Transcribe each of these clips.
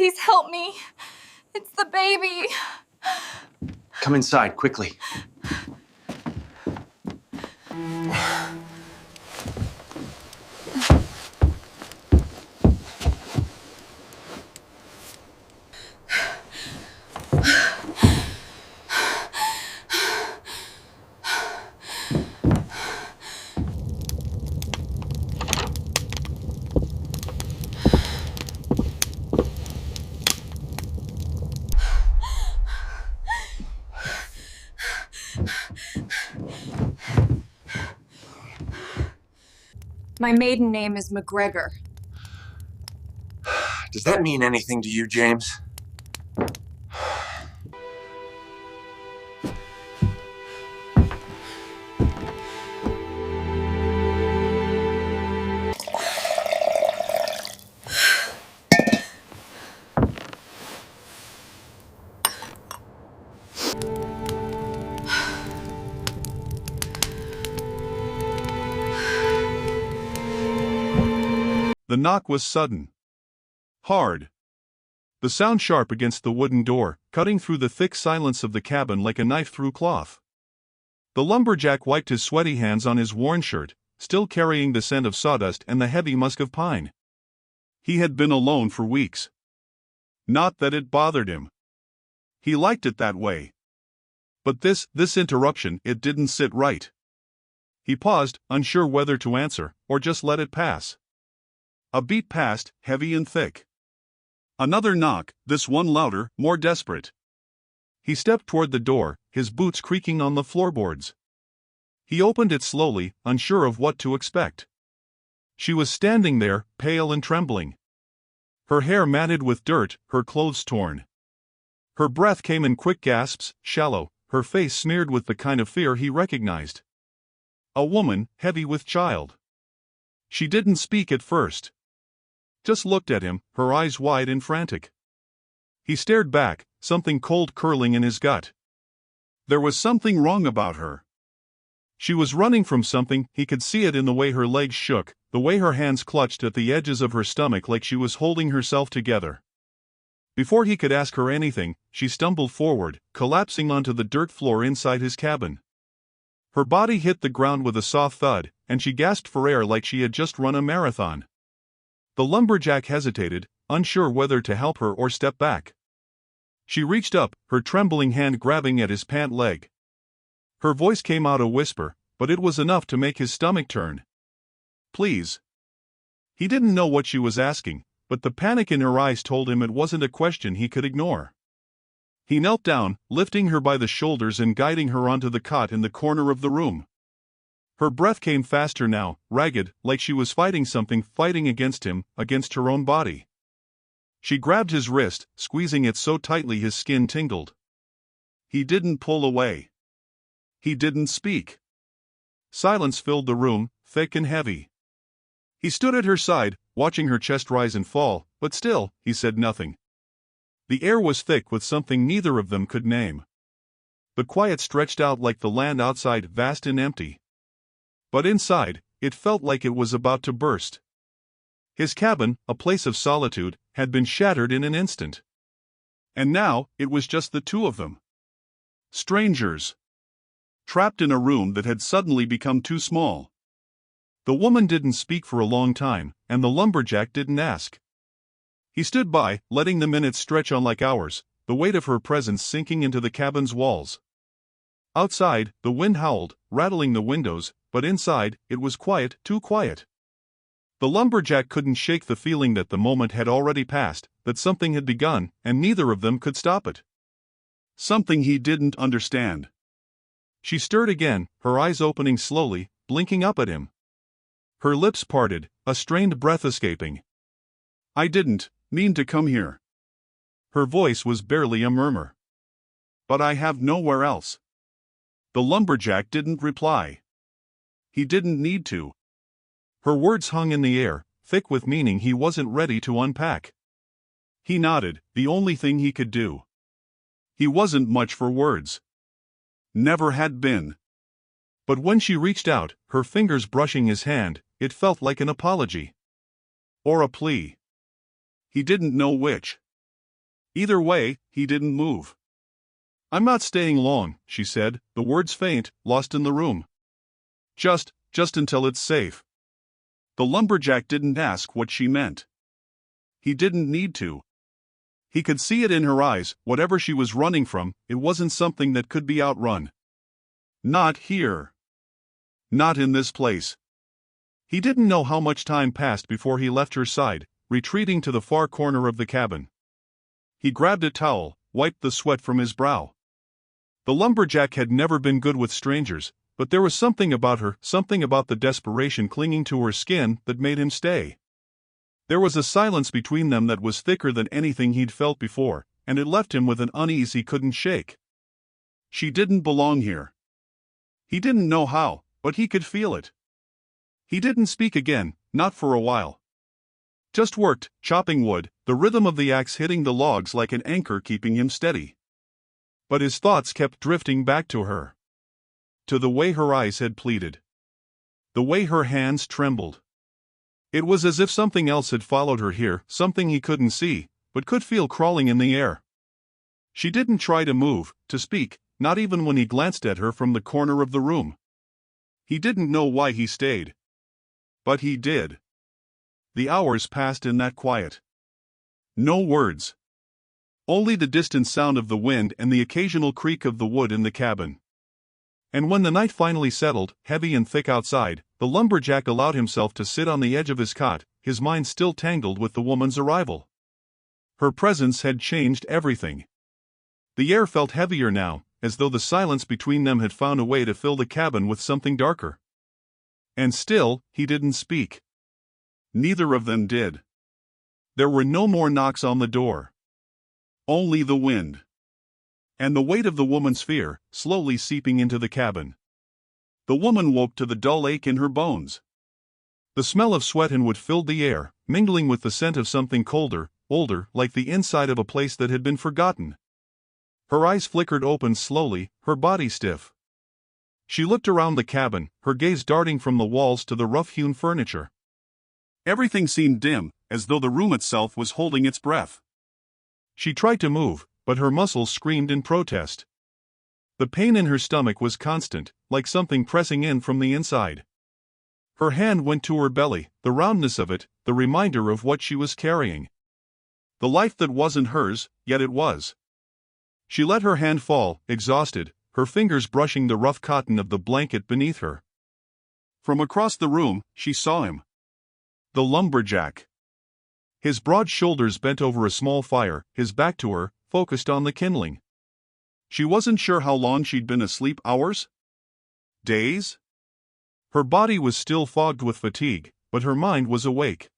Please help me. It's the baby. Come inside, quickly. My maiden name is McGregor. Does that mean anything to you, James? The knock was sudden. Hard. The sound sharp against the wooden door, cutting through the thick silence of the cabin like a knife through cloth. The lumberjack wiped his sweaty hands on his worn shirt, still carrying the scent of sawdust and the heavy musk of pine. He had been alone for weeks. Not that it bothered him. He liked it that way. But this interruption, it didn't sit right. He paused, unsure whether to answer, or just let it pass. A beat passed, heavy and thick. Another knock, this one louder, more desperate. He stepped toward the door, his boots creaking on the floorboards. He opened it slowly, unsure of what to expect. She was standing there, pale and trembling. Her hair matted with dirt, her clothes torn. Her breath came in quick gasps, shallow, her face smeared with the kind of fear he recognized. A woman, heavy with child. She didn't speak at first. Just looked at him, her eyes wide and frantic. He stared back, something cold curling in his gut. There was something wrong about her. She was running from something, he could see it in the way her legs shook, the way her hands clutched at the edges of her stomach like she was holding herself together. Before he could ask her anything, she stumbled forward, collapsing onto the dirt floor inside his cabin. Her body hit the ground with a soft thud, and she gasped for air like she had just run a marathon. The lumberjack hesitated, unsure whether to help her or step back. She reached up, her trembling hand grabbing at his pant leg. Her voice came out a whisper, but it was enough to make his stomach turn. Please. He didn't know what she was asking, but the panic in her eyes told him it wasn't a question he could ignore. He knelt down, lifting her by the shoulders and guiding her onto the cot in the corner of the room. Her breath came faster now, ragged, like she was fighting something, fighting against him, against her own body. She grabbed his wrist, squeezing it so tightly his skin tingled. He didn't pull away. He didn't speak. Silence filled the room, thick and heavy. He stood at her side, watching her chest rise and fall, but still, he said nothing. The air was thick with something neither of them could name. The quiet stretched out like the land outside, vast and empty. But inside, it felt like it was about to burst. His cabin, a place of solitude, had been shattered in an instant. And now, it was just the two of them. Strangers. Trapped in a room that had suddenly become too small. The woman didn't speak for a long time, and the lumberjack didn't ask. He stood by, letting the minutes stretch on like hours, the weight of her presence sinking into the cabin's walls. Outside, the wind howled, rattling the windows, but inside, it was quiet, too quiet. The lumberjack couldn't shake the feeling that the moment had already passed, that something had begun, and neither of them could stop it. Something he didn't understand. She stirred again, her eyes opening slowly, blinking up at him. Her lips parted, a strained breath escaping. I didn't mean to come here. Her voice was barely a murmur. But I have nowhere else. The lumberjack didn't reply. He didn't need to. Her words hung in the air, thick with meaning he wasn't ready to unpack. He nodded, the only thing he could do. He wasn't much for words. Never had been. But when she reached out, her fingers brushing his hand, it felt like an apology. Or a plea. He didn't know which. Either way, he didn't move. "I'm not staying long," she said, the words faint, lost in the room. Just until it's safe." The lumberjack didn't ask what she meant. He didn't need to. He could see it in her eyes, whatever she was running from, it wasn't something that could be outrun. Not here. Not in this place. He didn't know how much time passed before he left her side, retreating to the far corner of the cabin. He grabbed a towel, wiped the sweat from his brow. The lumberjack had never been good with strangers, but there was something about her, something about the desperation clinging to her skin, that made him stay. There was a silence between them that was thicker than anything he'd felt before, and it left him with an unease he couldn't shake. She didn't belong here. He didn't know how, but he could feel it. He didn't speak again, not for a while. Just worked, chopping wood, the rhythm of the axe hitting the logs like an anchor keeping him steady. But his thoughts kept drifting back to her. To the way her eyes had pleaded. The way her hands trembled. It was as if something else had followed her here, something he couldn't see, but could feel crawling in the air. She didn't try to move, to speak, not even when he glanced at her from the corner of the room. He didn't know why he stayed. But he did. The hours passed in that quiet. No words. Only the distant sound of the wind and the occasional creak of the wood in the cabin. And when the night finally settled, heavy and thick outside, the lumberjack allowed himself to sit on the edge of his cot, his mind still tangled with the woman's arrival. Her presence had changed everything. The air felt heavier now, as though the silence between them had found a way to fill the cabin with something darker. And still, he didn't speak. Neither of them did. There were no more knocks on the door. Only the wind. And the weight of the woman's fear, slowly seeping into the cabin. The woman woke to the dull ache in her bones. The smell of sweat and wood filled the air, mingling with the scent of something colder, older, like the inside of a place that had been forgotten. Her eyes flickered open slowly, her body stiff. She looked around the cabin, her gaze darting from the walls to the rough-hewn furniture. Everything seemed dim, as though the room itself was holding its breath. She tried to move, but her muscles screamed in protest. The pain in her stomach was constant, like something pressing in from the inside. Her hand went to her belly, the roundness of it, the reminder of what she was carrying. The life that wasn't hers, yet it was. She let her hand fall, exhausted, her fingers brushing the rough cotton of the blanket beneath her. From across the room, she saw him. The lumberjack. His broad shoulders bent over a small fire, his back to her, focused on the kindling. She wasn't sure how long she'd been asleep, hours? Days? Her body was still fogged with fatigue, but her mind was awake.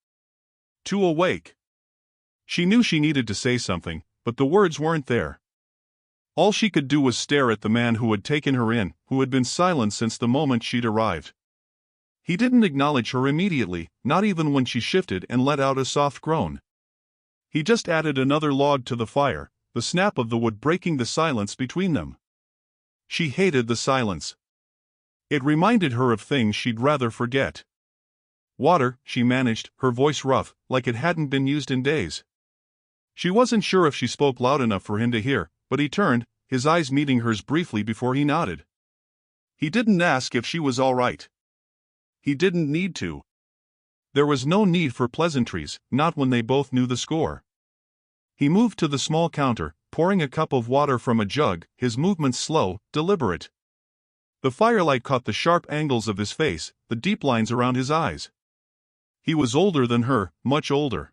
Too awake. She knew she needed to say something, but the words weren't there. All she could do was stare at the man who had taken her in, who had been silent since the moment she'd arrived. He didn't acknowledge her immediately, not even when she shifted and let out a soft groan. He just added another log to the fire, the snap of the wood breaking the silence between them. She hated the silence. It reminded her of things she'd rather forget. Water, she managed, her voice rough, like it hadn't been used in days. She wasn't sure if she spoke loud enough for him to hear, but he turned, his eyes meeting hers briefly before he nodded. He didn't ask if she was all right. He didn't need to. There was no need for pleasantries, not when they both knew the score. He moved to the small counter, pouring a cup of water from a jug, his movements slow, deliberate. The firelight caught the sharp angles of his face, the deep lines around his eyes. He was older than her, much older.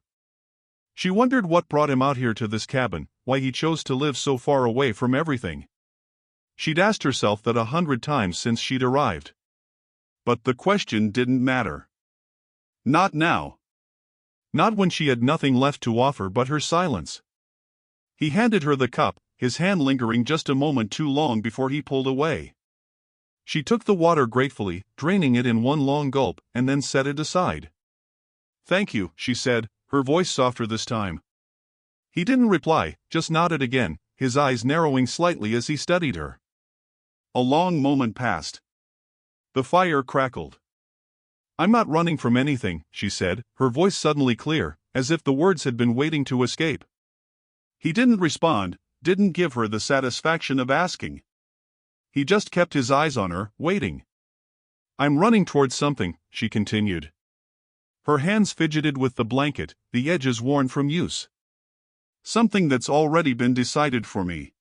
She wondered what brought him out here to this cabin, why he chose to live so far away from everything. She'd asked herself that 100 times since she'd arrived. But the question didn't matter. Not now. Not when she had nothing left to offer but her silence. He handed her the cup, his hand lingering just a moment too long before he pulled away. She took the water gratefully, draining it in one long gulp, and then set it aside. "Thank you," she said, her voice softer this time. He didn't reply, just nodded again, his eyes narrowing slightly as he studied her. A long moment passed. The fire crackled. "I'm not running from anything," she said, her voice suddenly clear, as if the words had been waiting to escape. He didn't respond, didn't give her the satisfaction of asking. He just kept his eyes on her, waiting. I'm running towards something, she continued. Her hands fidgeted with the blanket, the edges worn from use. Something that's already been decided for me.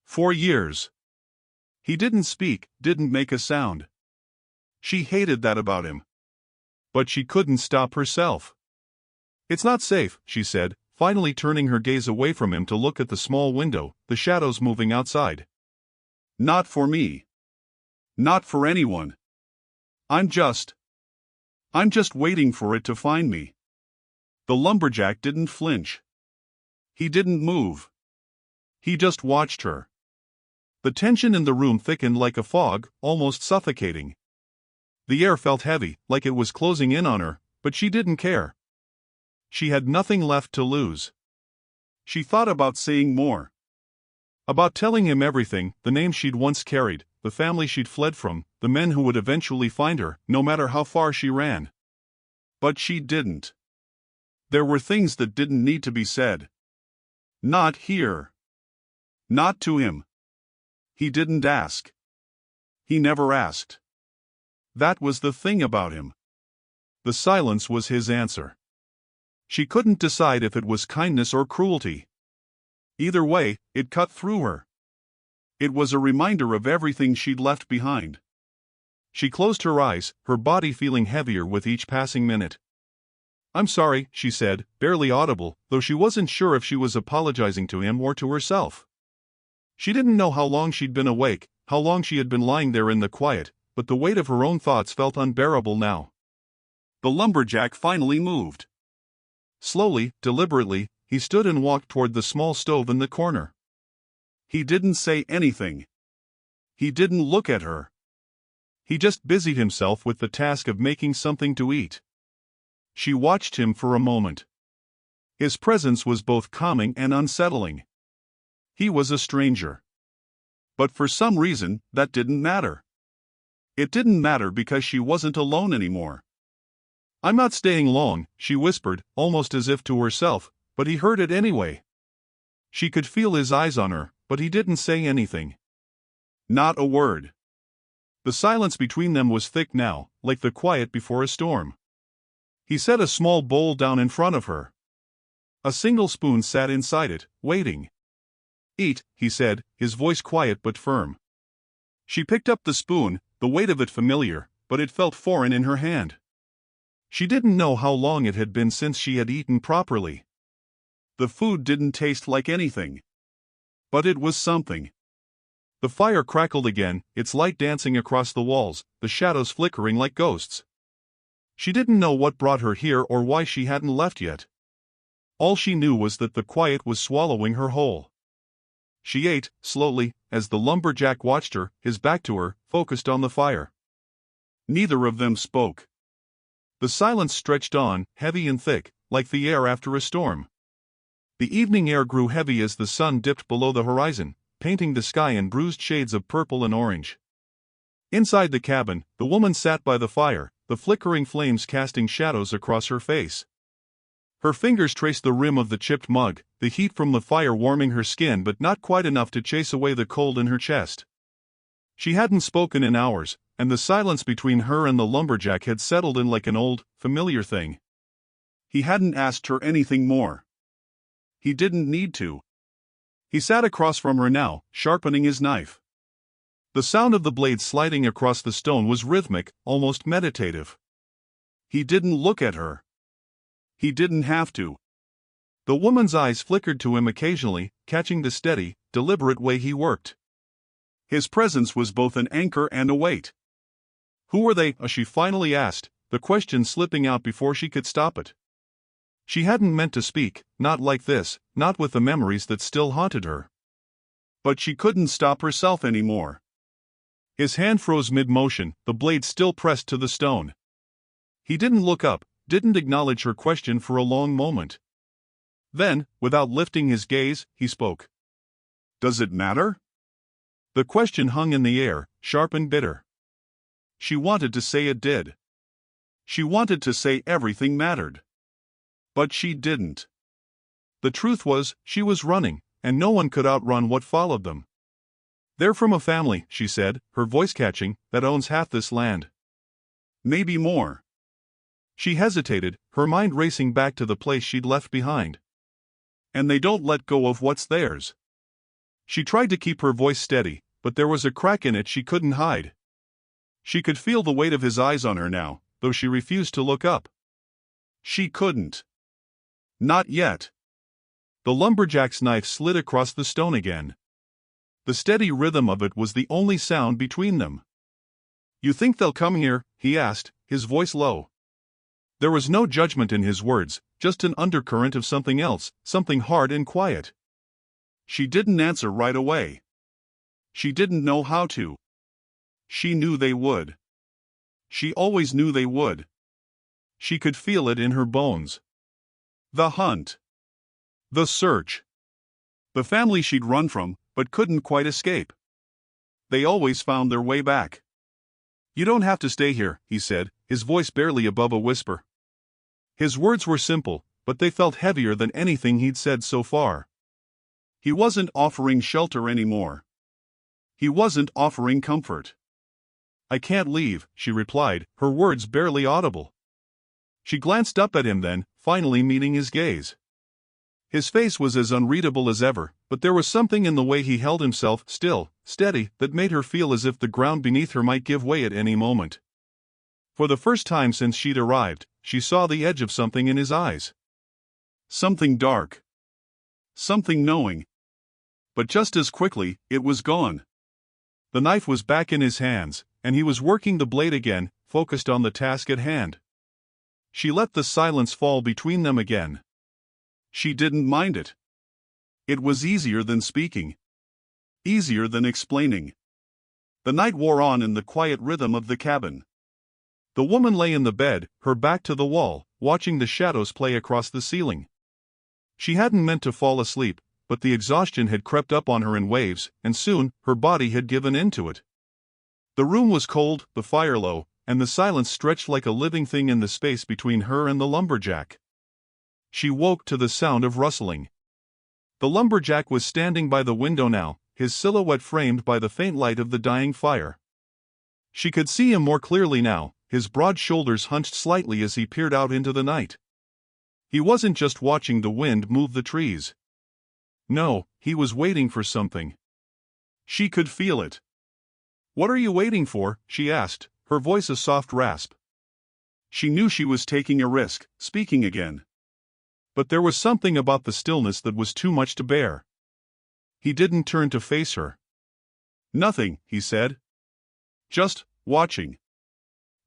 4 years. He didn't speak, didn't make a sound. She hated that about him. But she couldn't stop herself. It's not safe, she said, finally turning her gaze away from him to look at the small window, the shadows moving outside. Not for me. Not for anyone. I'm just waiting for it to find me. The lumberjack didn't flinch. He didn't move. He just watched her. The tension in the room thickened like a fog, almost suffocating. The air felt heavy, like it was closing in on her, but she didn't care. She had nothing left to lose. She thought about saying more. About telling him everything, the name she'd once carried, the family she'd fled from, the men who would eventually find her, no matter how far she ran. But she didn't. There were things that didn't need to be said. Not here. Not to him. He didn't ask. He never asked. That was the thing about him. The silence was his answer. She couldn't decide if it was kindness or cruelty. Either way, it cut through her. It was a reminder of everything she'd left behind. She closed her eyes, her body feeling heavier with each passing minute. I'm sorry, she said, barely audible, though she wasn't sure if she was apologizing to him or to herself. She didn't know how long she'd been awake, how long she had been lying there in the quiet, but the weight of her own thoughts felt unbearable now. The lumberjack finally moved. Slowly, deliberately, he stood and walked toward the small stove in the corner. He didn't say anything. He didn't look at her. He just busied himself with the task of making something to eat. She watched him for a moment. His presence was both calming and unsettling. He was a stranger. But for some reason, that didn't matter. It didn't matter because she wasn't alone anymore. I'm not staying long, she whispered, almost as if to herself, but he heard it anyway. She could feel his eyes on her, but he didn't say anything. Not a word. The silence between them was thick now, like the quiet before a storm. He set a small bowl down in front of her. A single spoon sat inside it, waiting. Eat, he said, his voice quiet but firm. She picked up the spoon, the weight of it familiar, but it felt foreign in her hand. She didn't know how long it had been since she had eaten properly. The food didn't taste like anything. But it was something. The fire crackled again, its light dancing across the walls, the shadows flickering like ghosts. She didn't know what brought her here or why she hadn't left yet. All she knew was that the quiet was swallowing her whole. She ate, slowly, as the lumberjack watched her, his back to her, focused on the fire. Neither of them spoke. The silence stretched on, heavy and thick, like the air after a storm. The evening air grew heavy as the sun dipped below the horizon, painting the sky in bruised shades of purple and orange. Inside the cabin, the woman sat by the fire, the flickering flames casting shadows across her face. Her fingers traced the rim of the chipped mug, the heat from the fire warming her skin but not quite enough to chase away the cold in her chest. She hadn't spoken in hours, and the silence between her and the lumberjack had settled in like an old, familiar thing. He hadn't asked her anything more. He didn't need to. He sat across from her now, sharpening his knife. The sound of the blade sliding across the stone was rhythmic, almost meditative. He didn't look at her. He didn't have to. The woman's eyes flickered to him occasionally, catching the steady, deliberate way he worked. His presence was both an anchor and a weight. Who were they? She finally asked, the question slipping out before she could stop it. She hadn't meant to speak, not like this, not with the memories that still haunted her. But she couldn't stop herself anymore. His hand froze mid-motion, the blade still pressed to the stone. He didn't look up, didn't acknowledge her question for a long moment. Then, without lifting his gaze, he spoke. Does it matter? The question hung in the air, sharp and bitter. She wanted to say it did. She wanted to say everything mattered. But she didn't. The truth was, she was running, and no one could outrun what followed them. "They're from a family," she said, her voice catching, "that owns half this land. Maybe more." She hesitated, her mind racing back to the place she'd left behind. "And they don't let go of what's theirs." She tried to keep her voice steady, but there was a crack in it she couldn't hide. She could feel the weight of his eyes on her now, though she refused to look up. She couldn't. Not yet. The lumberjack's knife slid across the stone again. The steady rhythm of it was the only sound between them. "You think they'll come here?" he asked, his voice low. There was no judgment in his words, just an undercurrent of something else, something hard and quiet. She didn't answer right away. She didn't know how to. She knew they would. She always knew they would. She could feel it in her bones. The hunt. The search. The family she'd run from, but couldn't quite escape. They always found their way back. "You don't have to stay here," he said, his voice barely above a whisper. His words were simple, but they felt heavier than anything he'd said so far. He wasn't offering shelter anymore. He wasn't offering comfort. "I can't leave," she replied, her words barely audible. She glanced up at him then, finally meeting his gaze. His face was as unreadable as ever, but there was something in the way he held himself, still, steady, that made her feel as if the ground beneath her might give way at any moment. For the first time since she'd arrived, she saw the edge of something in his eyes. Something dark. Something knowing. But just as quickly, it was gone. The knife was back in his hands, and he was working the blade again, focused on the task at hand. She let the silence fall between them again. She didn't mind it. It was easier than speaking. Easier than explaining. The night wore on in the quiet rhythm of the cabin. The woman lay in the bed, her back to the wall, watching the shadows play across the ceiling. She hadn't meant to fall asleep, but the exhaustion had crept up on her in waves, and soon, her body had given in to it. The room was cold, the fire low, and the silence stretched like a living thing in the space between her and the lumberjack. She woke to the sound of rustling. The lumberjack was standing by the window now, his silhouette framed by the faint light of the dying fire. She could see him more clearly now, his broad shoulders hunched slightly as he peered out into the night. He wasn't just watching the wind move the trees. No, he was waiting for something. She could feel it. "What are you waiting for?" she asked, her voice a soft rasp. She knew she was taking a risk, speaking again. But there was something about the stillness that was too much to bear. He didn't turn to face her. "Nothing," he said. "Just watching."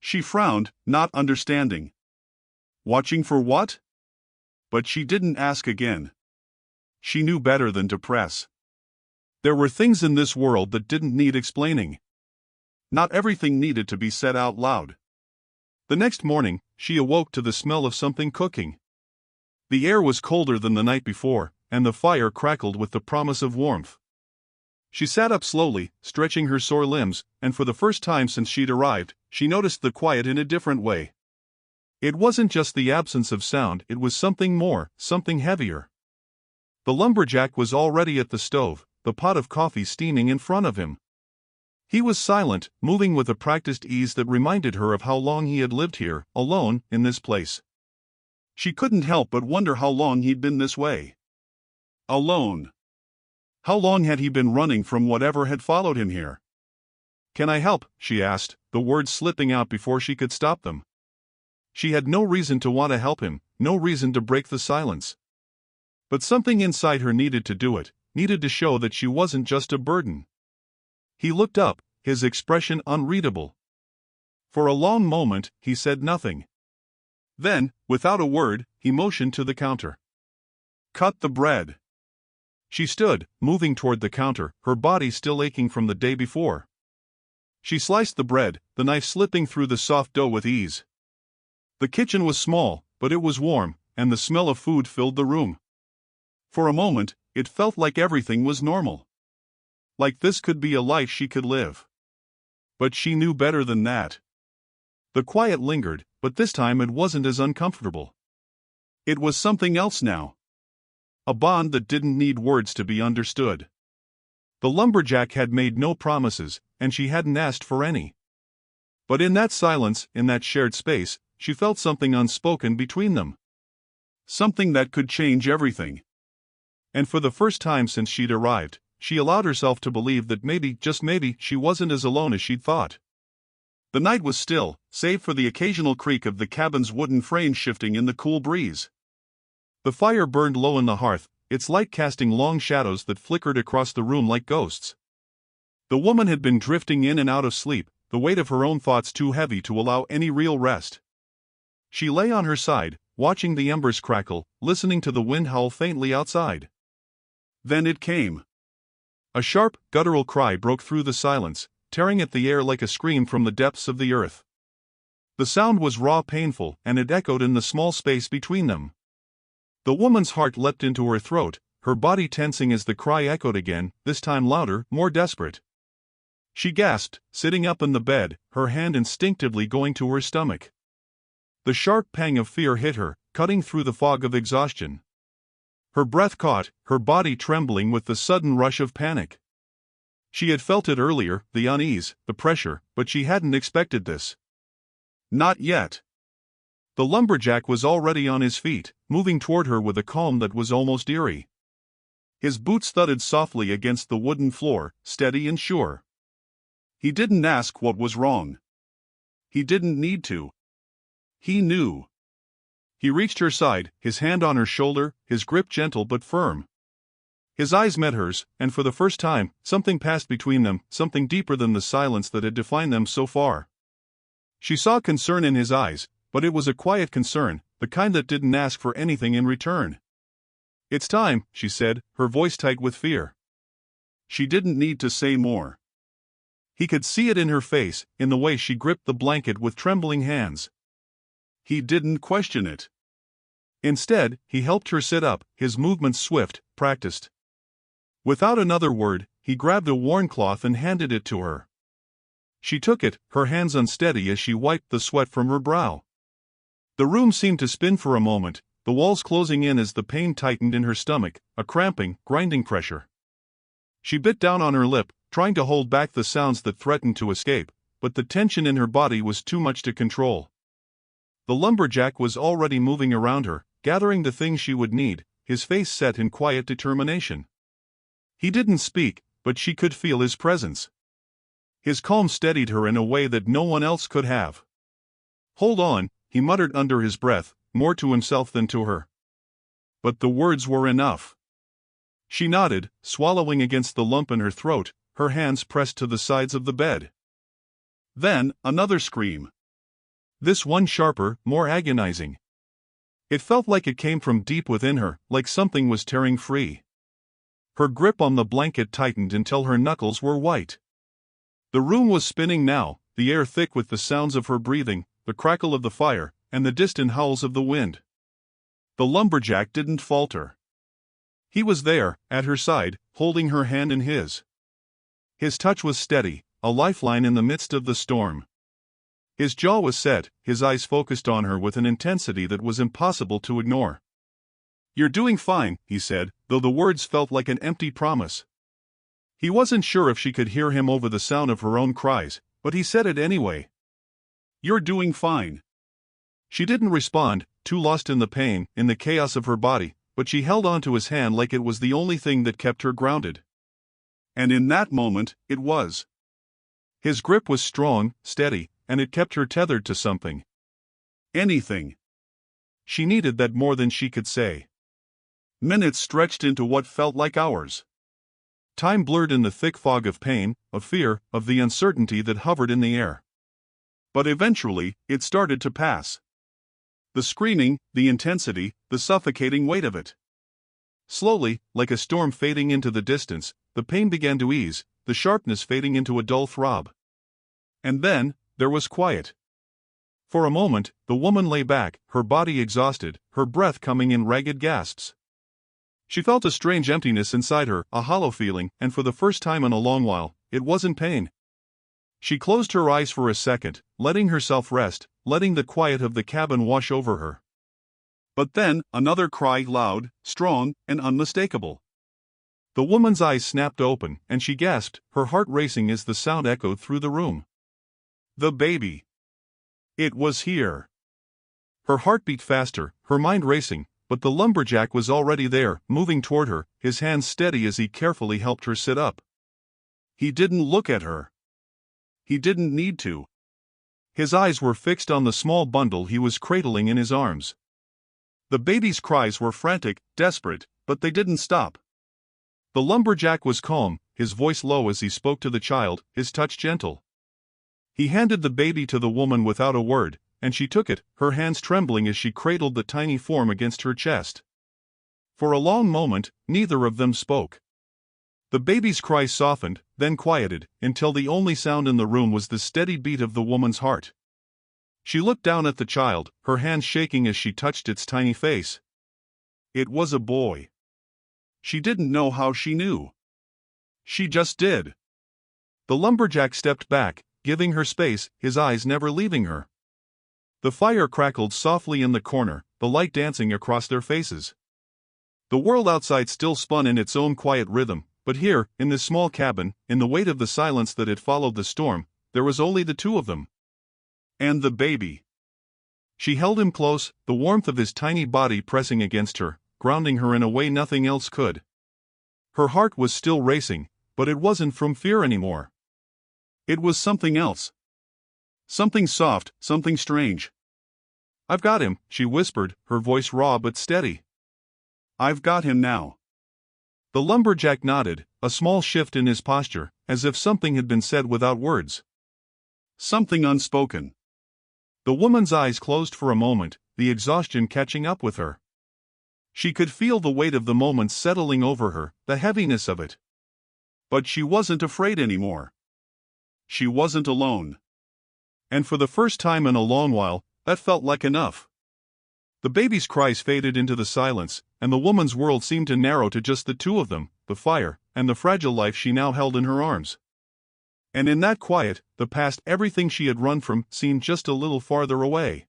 She frowned, not understanding. Watching for what? But she didn't ask again. She knew better than to press. There were things in this world that didn't need explaining. Not everything needed to be said out loud. The next morning, she awoke to the smell of something cooking. The air was colder than the night before, and the fire crackled with the promise of warmth. She sat up slowly, stretching her sore limbs, and for the first time since she'd arrived, she noticed the quiet in a different way. It wasn't just the absence of sound, it was something more, something heavier. The lumberjack was already at the stove, the pot of coffee steaming in front of him. He was silent, moving with a practiced ease that reminded her of how long he had lived here, alone, in this place. She couldn't help but wonder how long he'd been this way. Alone. How long had he been running from whatever had followed him here? "Can I help?" she asked, the words slipping out before she could stop them. She had no reason to want to help him, no reason to break the silence. But something inside her needed to do it, needed to show that she wasn't just a burden. He looked up, his expression unreadable. For a long moment, he said nothing. Then, without a word, he motioned to the counter. "Cut the bread." She stood, moving toward the counter, her body still aching from the day before. She sliced the bread, the knife slipping through the soft dough with ease. The kitchen was small, but it was warm, and the smell of food filled the room. For a moment, it felt like everything was normal. Like this could be a life she could live. But she knew better than that. The quiet lingered, but this time it wasn't as uncomfortable. It was something else now. a bond that didn't need words to be understood. The lumberjack had made no promises, and she hadn't asked for any. But in that silence, in that shared space, she felt something unspoken between them. Something that could change everything. And for the first time since she'd arrived, she allowed herself to believe that maybe, just maybe, she wasn't as alone as she'd thought. The night was still, save for the occasional creak of the cabin's wooden frame shifting in the cool breeze. The fire burned low in the hearth, its light casting long shadows that flickered across the room like ghosts. The woman had been drifting in and out of sleep, the weight of her own thoughts too heavy to allow any real rest. She lay on her side, watching the embers crackle, listening to the wind howl faintly outside. Then it came. A sharp, guttural cry broke through the silence, tearing at the air like a scream from the depths of the earth. The sound was raw, painful, and it echoed in the small space between them. The woman's heart leapt into her throat, her body tensing as the cry echoed again, this time louder, more desperate. She gasped, sitting up in the bed, her hand instinctively going to her stomach. The sharp pang of fear hit her, cutting through the fog of exhaustion. Her breath caught, her body trembling with the sudden rush of panic. She had felt it earlier, the unease, the pressure, but she hadn't expected this. Not yet. The lumberjack was already on his feet, moving toward her with a calm that was almost eerie. His boots thudded softly against the wooden floor, steady and sure. He didn't ask what was wrong. He didn't need to. He knew. He reached her side, his hand on her shoulder, his grip gentle but firm. His eyes met hers, and for the first time, something passed between them, something deeper than the silence that had defined them so far. She saw concern in his eyes, but it was a quiet concern, the kind that didn't ask for anything in return. "It's time," she said, her voice tight with fear. She didn't need to say more. He could see it in her face, in the way she gripped the blanket with trembling hands. He didn't question it. Instead, he helped her sit up, his movements swift, practiced. Without another word, he grabbed a worn cloth and handed it to her. She took it, her hands unsteady as she wiped the sweat from her brow. The room seemed to spin for a moment, the walls closing in as the pain tightened in her stomach, a cramping, grinding pressure. She bit down on her lip, trying to hold back the sounds that threatened to escape, but the tension in her body was too much to control. The lumberjack was already moving around her, gathering the things she would need, his face set in quiet determination. He didn't speak, but she could feel his presence. His calm steadied her in a way that no one else could have. "Hold on," he muttered under his breath, more to himself than to her. But the words were enough. She nodded, swallowing against the lump in her throat, her hands pressed to the sides of the bed. Then, another scream. This one sharper, more agonizing. It felt like it came from deep within her, like something was tearing free. Her grip on the blanket tightened until her knuckles were white. The room was spinning now, the air thick with the sounds of her breathing, the crackle of the fire, and the distant howls of the wind. The lumberjack didn't falter. He was there, at her side, holding her hand in his. His touch was steady, a lifeline in the midst of the storm. His jaw was set, his eyes focused on her with an intensity that was impossible to ignore. "You're doing fine," he said, though the words felt like an empty promise. He wasn't sure if she could hear him over the sound of her own cries, but he said it anyway. "You're doing fine." She didn't respond, too lost in the pain, in the chaos of her body, but she held onto his hand like it was the only thing that kept her grounded. And in that moment, it was. His grip was strong, steady, and it kept her tethered to something. Anything. She needed that more than she could say. Minutes stretched into what felt like hours. Time blurred in the thick fog of pain, of fear, of the uncertainty that hovered in the air. But eventually, it started to pass. The screaming, the intensity, the suffocating weight of it. Slowly, like a storm fading into the distance, the pain began to ease, the sharpness fading into a dull throb. And then, there was quiet. For a moment, the woman lay back, her body exhausted, her breath coming in ragged gasps. She felt a strange emptiness inside her, a hollow feeling, and for the first time in a long while, it wasn't pain. She closed her eyes for a second, letting herself rest, letting the quiet of the cabin wash over her. But then, another cry, loud, strong, and unmistakable. The woman's eyes snapped open, and she gasped, her heart racing as the sound echoed through the room. The baby. It was here. Her heart beat faster, her mind racing, but the lumberjack was already there, moving toward her, his hands steady as he carefully helped her sit up. He didn't look at her. He didn't need to. His eyes were fixed on the small bundle he was cradling in his arms. The baby's cries were frantic, desperate, but they didn't stop. The lumberjack was calm, his voice low as he spoke to the child, his touch gentle. He handed the baby to the woman without a word, and she took it, her hands trembling as she cradled the tiny form against her chest. For a long moment, neither of them spoke. The baby's cries softened, then quieted, until the only sound in the room was the steady beat of the woman's heart. She looked down at the child, her hands shaking as she touched its tiny face. It was a boy. She didn't know how she knew. She just did. The lumberjack stepped back, giving her space, his eyes never leaving her. The fire crackled softly in the corner, the light dancing across their faces. The world outside still spun in its own quiet rhythm, but here, in this small cabin, in the weight of the silence that had followed the storm, there was only the two of them. And the baby. She held him close, the warmth of his tiny body pressing against her, grounding her in a way nothing else could. Her heart was still racing, but it wasn't from fear anymore. It was something else. Something soft, something strange. "I've got him," she whispered, her voice raw but steady. "I've got him now." The lumberjack nodded, a small shift in his posture, as if something had been said without words. Something unspoken. The woman's eyes closed for a moment, the exhaustion catching up with her. She could feel the weight of the moment settling over her, the heaviness of it. But she wasn't afraid anymore. She wasn't alone. And for the first time in a long while, that felt like enough. The baby's cries faded into the silence, and the woman's world seemed to narrow to just the two of them, the fire, and the fragile life she now held in her arms. And in that quiet, the past, everything she had run from, seemed just a little farther away.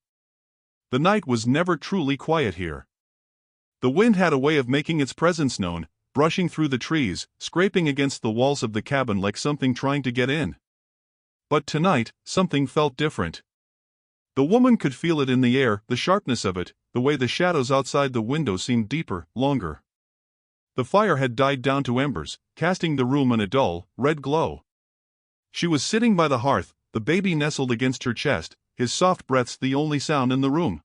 The night was never truly quiet here. The wind had a way of making its presence known, brushing through the trees, scraping against the walls of the cabin like something trying to get in. But tonight, something felt different. The woman could feel it in the air, the sharpness of it, the way the shadows outside the window seemed deeper, longer. The fire had died down to embers, casting the room in a dull, red glow. She was sitting by the hearth, the baby nestled against her chest, his soft breaths the only sound in the room.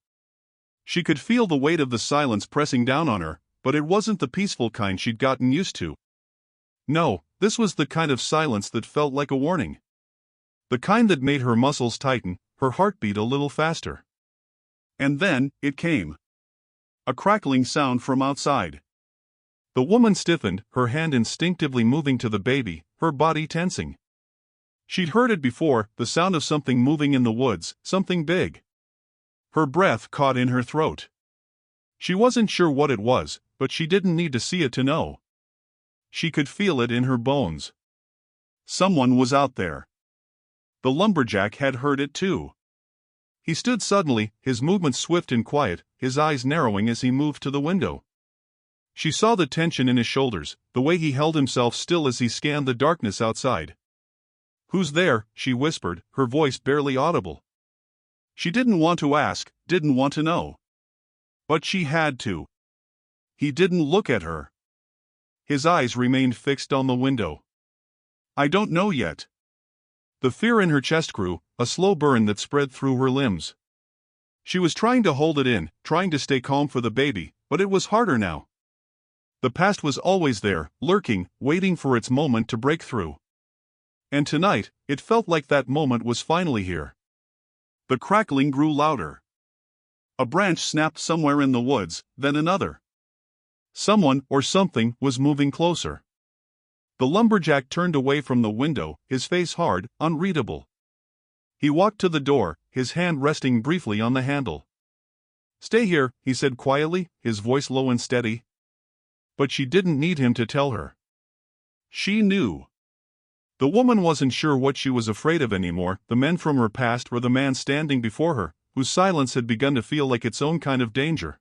She could feel the weight of the silence pressing down on her, but it wasn't the peaceful kind she'd gotten used to. No, this was the kind of silence that felt like a warning. The kind that made her muscles tighten, her heart beat a little faster. And then, it came. A crackling sound from outside. The woman stiffened, her hand instinctively moving to the baby, her body tensing. She'd heard it before, the sound of something moving in the woods, something big. Her breath caught in her throat. She wasn't sure what it was, but she didn't need to see it to know. She could feel it in her bones. Someone was out there. The lumberjack had heard it too. He stood suddenly, his movements swift and quiet, his eyes narrowing as he moved to the window. She saw the tension in his shoulders, the way he held himself still as he scanned the darkness outside. "Who's there?" she whispered, her voice barely audible. She didn't want to ask, didn't want to know. But she had to. He didn't look at her. His eyes remained fixed on the window. "I don't know yet." The fear in her chest grew, a slow burn that spread through her limbs. She was trying to hold it in, trying to stay calm for the baby, but it was harder now. The past was always there, lurking, waiting for its moment to break through. And tonight, it felt like that moment was finally here. The crackling grew louder. A branch snapped somewhere in the woods, then another. Someone, or something, was moving closer. The lumberjack turned away from the window, his face hard, unreadable. He walked to the door, his hand resting briefly on the handle. "Stay here," he said quietly, his voice low and steady. But she didn't need him to tell her. She knew. The woman wasn't sure what she was afraid of anymore, the men from her past or the man standing before her, whose silence had begun to feel like its own kind of danger.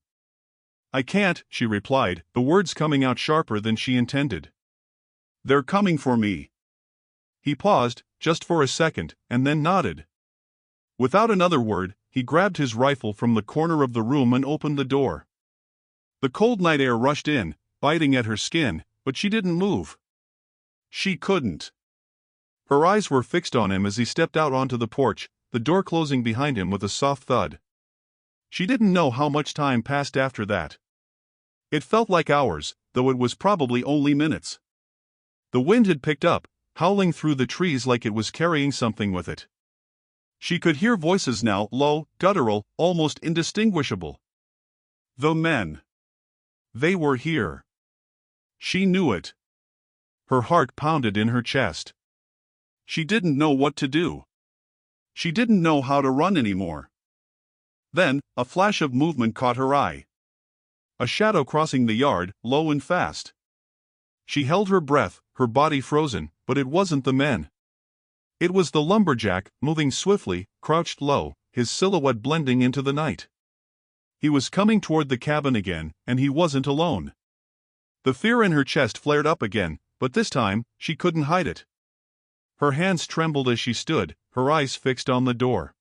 I can't, she replied, the words coming out sharper than she intended. They're coming for me. He paused, just for a second, and then nodded. Without another word, he grabbed his rifle from the corner of the room and opened the door. The cold night air rushed in, biting at her skin, but she didn't move. She couldn't. Her eyes were fixed on him as he stepped out onto the porch, the door closing behind him with a soft thud. She didn't know how much time passed after that. It felt like hours, though it was probably only minutes. The wind had picked up, howling through the trees like it was carrying something with it. She could hear voices now, low, guttural, almost indistinguishable. The men. They were here. She knew it. Her heart pounded in her chest. She didn't know what to do. She didn't know how to run anymore. Then, a flash of movement caught her eye. A shadow crossing the yard, low and fast. She held her breath, her body frozen, but it wasn't the men. It was the lumberjack, moving swiftly, crouched low, his silhouette blending into the night. He was coming toward the cabin again, and he wasn't alone. The fear in her chest flared up again, but this time, she couldn't hide it. Her hands trembled as she stood, her eyes fixed on the door.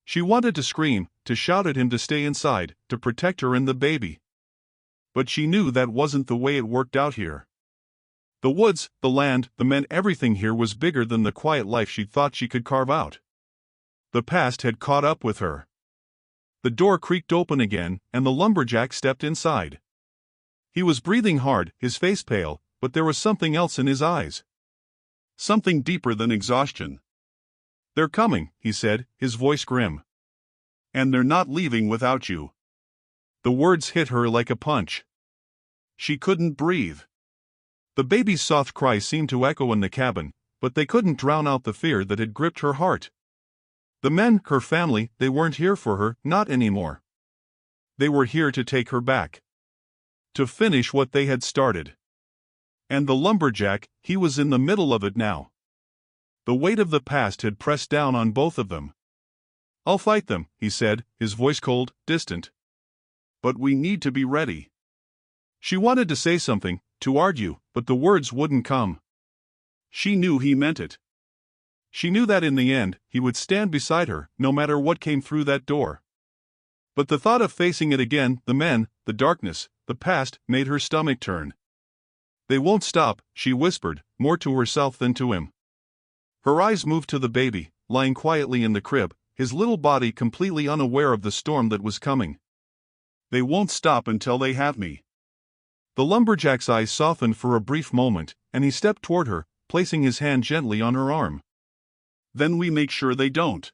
She wanted to scream, to shout at him to stay inside, to protect her and the baby. But she knew that wasn't the way it worked out here. The woods, the land, the men, everything here was bigger than the quiet life she'd thought she could carve out. The past had caught up with her. The door creaked open again, and the lumberjack stepped inside. He was breathing hard, his face pale, but there was something else in his eyes. Something deeper than exhaustion. They're coming, he said, his voice grim. And they're not leaving without you. The words hit her like a punch. She couldn't breathe. The baby's soft cry seemed to echo in the cabin, but they couldn't drown out the fear that had gripped her heart. The men, her family, they weren't here for her, not anymore. They were here to take her back. To finish what they had started. And the lumberjack, he was in the middle of it now. The weight of the past had pressed down on both of them. I'll fight them, he said, his voice cold, distant. But we need to be ready. She wanted to say something, to argue, but the words wouldn't come. She knew he meant it. She knew that in the end, he would stand beside her, no matter what came through that door. But the thought of facing it again, the men, the darkness, the past, made her stomach turn. They won't stop, she whispered, more to herself than to him. Her eyes moved to the baby, lying quietly in the crib, his little body completely unaware of the storm that was coming. They won't stop until they have me. The lumberjack's eyes softened for a brief moment, and he stepped toward her, placing his hand gently on her arm. Then we make sure they don't.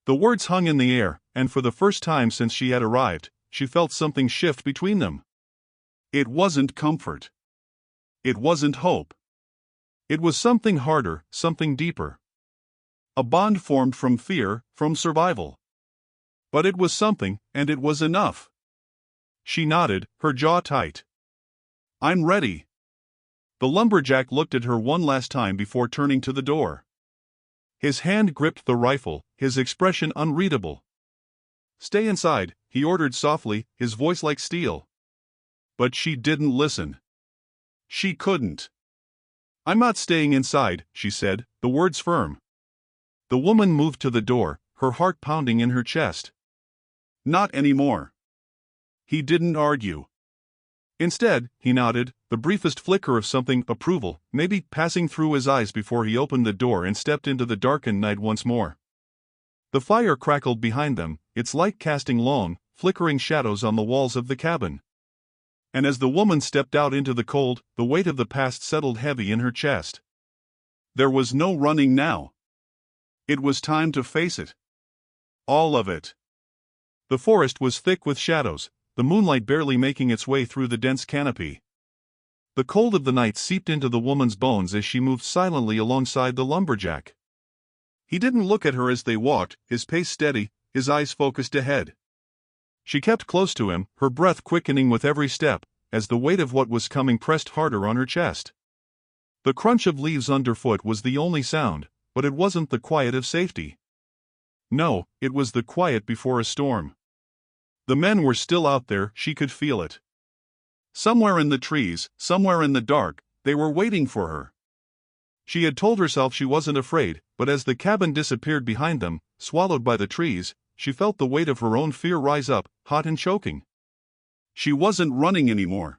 The words hung in the air, and for the first time since she had arrived, she felt something shift between them. It wasn't comfort. It wasn't hope. It was something harder, something deeper. A bond formed from fear, from survival. But it was something, and it was enough. She nodded, her jaw tight. I'm ready. The lumberjack looked at her one last time before turning to the door. His hand gripped the rifle, his expression unreadable. Stay inside, he ordered softly, his voice like steel. But she didn't listen. She couldn't. I'm not staying inside, she said, the words firm. The woman moved to the door, her heart pounding in her chest. Not anymore. He didn't argue. Instead, he nodded, the briefest flicker of something, approval, maybe, passing through his eyes before he opened the door and stepped into the darkened night once more. The fire crackled behind them, its light casting long, flickering shadows on the walls of the cabin. And as the woman stepped out into the cold, the weight of the past settled heavy in her chest. There was no running now. It was time to face it. All of it. The forest was thick with shadows, the moonlight barely making its way through the dense canopy. The cold of the night seeped into the woman's bones as she moved silently alongside the lumberjack. He didn't look at her as they walked, his pace steady, his eyes focused ahead. She kept close to him, her breath quickening with every step, as the weight of what was coming pressed harder on her chest. The crunch of leaves underfoot was the only sound, but it wasn't the quiet of safety. No, it was the quiet before a storm. The men were still out there, she could feel it. Somewhere in the trees, somewhere in the dark, they were waiting for her. She had told herself she wasn't afraid, but as the cabin disappeared behind them, swallowed by the trees, she felt the weight of her own fear rise up, hot and choking. She wasn't running anymore.